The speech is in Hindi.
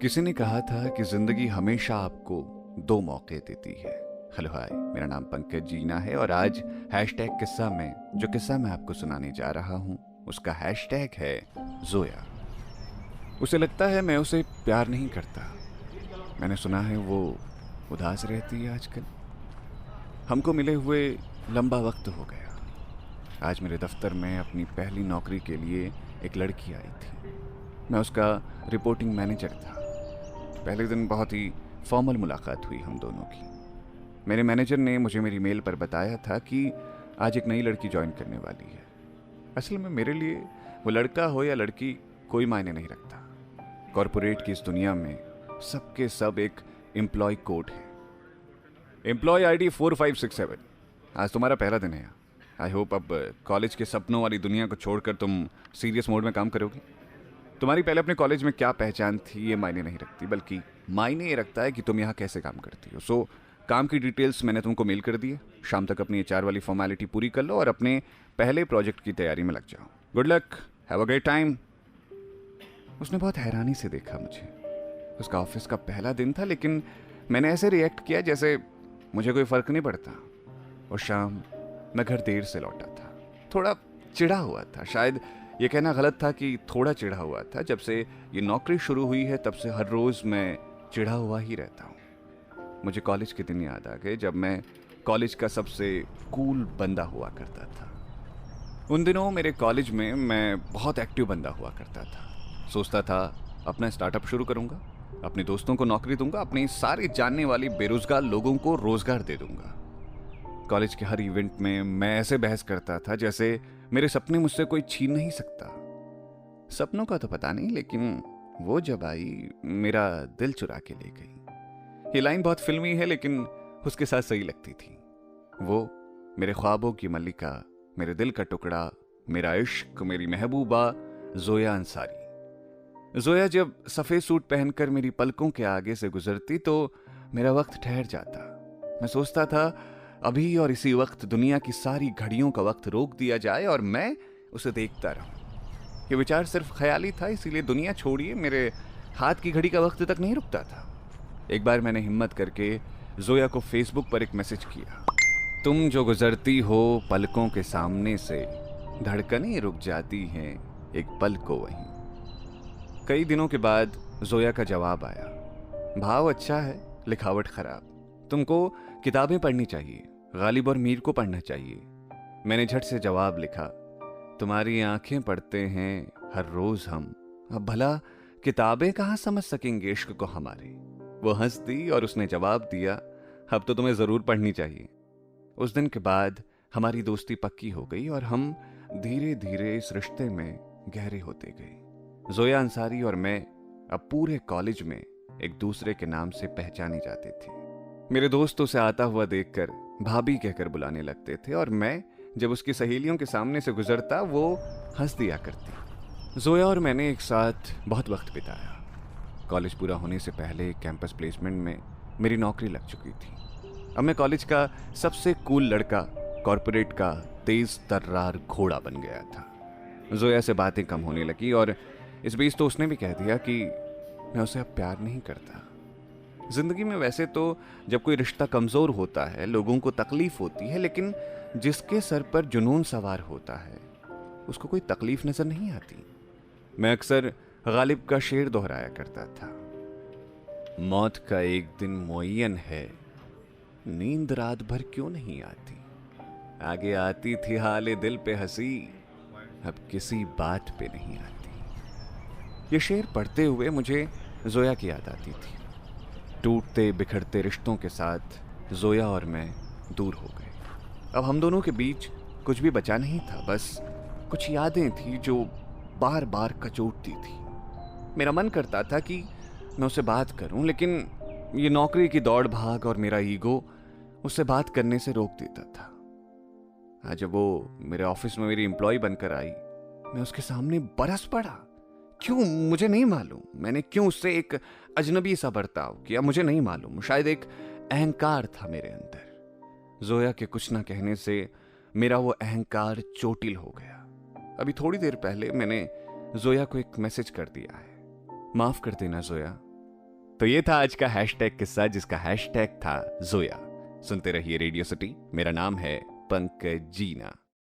किसी ने कहा था कि जिंदगी हमेशा आपको दो मौके देती है। हेलो हाय, मेरा नाम पंकज जीना है और आज हैशटैग किस्सा में जो किस्सा मैं आपको सुनाने जा रहा हूँ उसका हैशटैग है जोया। उसे लगता है मैं उसे प्यार नहीं करता। मैंने सुना है वो उदास रहती है आजकल। हमको मिले हुए लंबा वक्त हो गया। आज मेरे दफ्तर में अपनी पहली नौकरी के लिए एक लड़की आई थी। मैं उसका रिपोर्टिंग मैनेजर था। पहले दिन बहुत ही फॉर्मल मुलाकात हुई हम दोनों की। मेरे मैनेजर ने मुझे मेरी मेल पर बताया था कि आज एक नई लड़की ज्वाइन करने वाली है। असल में मेरे लिए वो लड़का हो या लड़की कोई मायने नहीं रखता। कॉरपोरेट की इस दुनिया में सबके सब एक एम्प्लॉय कोड है। Employ ID 4567। आज तुम्हारा पहला दिन है। आई होप अब कॉलेज के सपनों वाली दुनिया को छोड़कर तुम सीरियस मोड में काम करोगी। तुम्हारी पहले अपने कॉलेज में क्या पहचान थी ये मायने नहीं रखती, बल्कि मायने ये रखता है कि तुम यहाँ कैसे काम करती हो। सो काम की डिटेल्स मैंने तुमको मेल कर दी है। शाम तक अपनी एचआर वाली फॉर्मेलिटी पूरी कर लो और अपने पहले प्रोजेक्ट की तैयारी में लग जाओ। Good luck, have a great time. उसने बहुत हैरानी से देखा मुझे। उसका ऑफिस का पहला दिन था, लेकिन मैंने ऐसे रिएक्ट किया जैसे मुझे कोई फ़र्क नहीं पड़ता। और शाम मैं घर देर से लौटा था। थोड़ा चिढ़ा हुआ था। शायद ये कहना गलत था कि थोड़ा चिढ़ा हुआ था। जब से ये नौकरी शुरू हुई है तब से हर रोज़ मैं चिढ़ा हुआ ही रहता हूँ। मुझे कॉलेज के दिन याद आ गए जब मैं कॉलेज का सबसे कूल बंदा हुआ करता था। उन दिनों मेरे कॉलेज में मैं बहुत एक्टिव बंदा हुआ करता था। सोचता था अपना स्टार्टअप शुरू करूँगा, अपने दोस्तों को नौकरी दूंगा, अपने सारे जानने वाले बेरोजगार लोगों को रोजगार दे दूंगा। कॉलेज के हर इवेंट में मैं ऐसे बहस करता था जैसे मेरे सपने मुझसे कोई छीन नहीं सकता। सपनों का तो पता नहीं, लेकिन वो जब आई मेरा दिल चुरा के ले गई। ये लाइन बहुत फिल्मी है, लेकिन उसके साथ सही लगती थी। वो मेरे ख्वाबों की मल्लिका, मेरे दिल का टुकड़ा, मेरा इश्क, मेरी महबूबा जोया अंसारी। जोया जब सफ़ेद सूट पहनकर मेरी पलकों के आगे से गुजरती तो मेरा वक्त ठहर जाता। मैं सोचता था अभी और इसी वक्त दुनिया की सारी घड़ियों का वक्त रोक दिया जाए और मैं उसे देखता रहूं। ये विचार सिर्फ ख्याली था, इसीलिए दुनिया छोड़िए मेरे हाथ की घड़ी का वक्त तक नहीं रुकता था। एक बार मैंने हिम्मत करके जोया को फेसबुक पर एक मैसेज किया। तुम जो गुजरती हो पलकों के सामने से, धड़कनें रुक जाती हैं एक पल को वहीं। कई दिनों के बाद जोया का जवाब आया। भाव अच्छा है, लिखावट खराब। तुमको किताबें पढ़नी चाहिए, गालिब और मीर को पढ़ना चाहिए। मैंने झट से जवाब लिखा, तुम्हारी आंखें पढ़ते हैं हर रोज हम, अब भला किताबें कहाँ समझ सकेंगे इश्क को हमारे। वो हंस दी और उसने जवाब दिया, अब तो तुम्हें जरूर पढ़नी चाहिए। उस दिन के बाद हमारी दोस्ती पक्की हो गई और हम धीरे धीरे इस रिश्ते में गहरे होते गए। जोया अंसारी और मैं अब पूरे कॉलेज में एक दूसरे के नाम से पहचाने जाते थे। मेरे दोस्त उसे आता हुआ देखकर भाभी कहकर बुलाने लगते थे और मैं जब उसकी सहेलियों के सामने से गुजरता वो हंस दिया करती। जोया और मैंने एक साथ बहुत वक्त बिताया। कॉलेज पूरा होने से पहले कैंपस प्लेसमेंट में मेरी नौकरी लग चुकी थी। अब मैं कॉलेज का सबसे कूल लड़का, कॉरपोरेट का तेज तर्रार घोड़ा बन गया था। जोया से बातें कम होने लगी और इस बीच तो उसने भी कह दिया कि मैं उसे अब प्यार नहीं करता। जिंदगी में वैसे तो जब कोई रिश्ता कमजोर होता है लोगों को तकलीफ होती है, लेकिन जिसके सर पर जुनून सवार होता है उसको कोई तकलीफ नजर नहीं आती। मैं अक्सर गालिब का शेर दोहराया करता था, मौत का एक दिन मुअय्यन है, नींद रात भर क्यों नहीं आती। आगे आती थी हाले दिल पे हंसी, अब किसी बात पे नहीं आती। ये शेर पढ़ते हुए मुझे जोया की याद आती थी। टूटते बिखरते रिश्तों के साथ जोया और मैं दूर हो गए। अब हम दोनों के बीच कुछ भी बचा नहीं था, बस कुछ यादें थी जो बार बार कचोटती थी। मेरा मन करता था कि मैं उससे बात करूं, लेकिन ये नौकरी की दौड़ भाग और मेरा ईगो उससे बात करने से रोक देता था। आज जब वो मेरे ऑफिस में मेरी एम्प्लॉय बनकर आई, मैं उसके सामने बरस पड़ा। क्यों मुझे नहीं मालूम, मैंने क्यों उससे एक अजनबी सा बर्ताव किया मुझे नहीं मालूम। शायद एक अहंकार था मेरे अंदर। जोया के कुछ ना कहने से मेरा वो अहंकार चोटिल हो गया। अभी थोड़ी देर पहले मैंने जोया को एक मैसेज कर दिया है, माफ कर देना जोया, तो ये था आज का हैशटैग किस्सा, जिसका हैशटैग था जोया। सुनते रहिए रेडियो सिटी। मेरा नाम है पंकज जीना।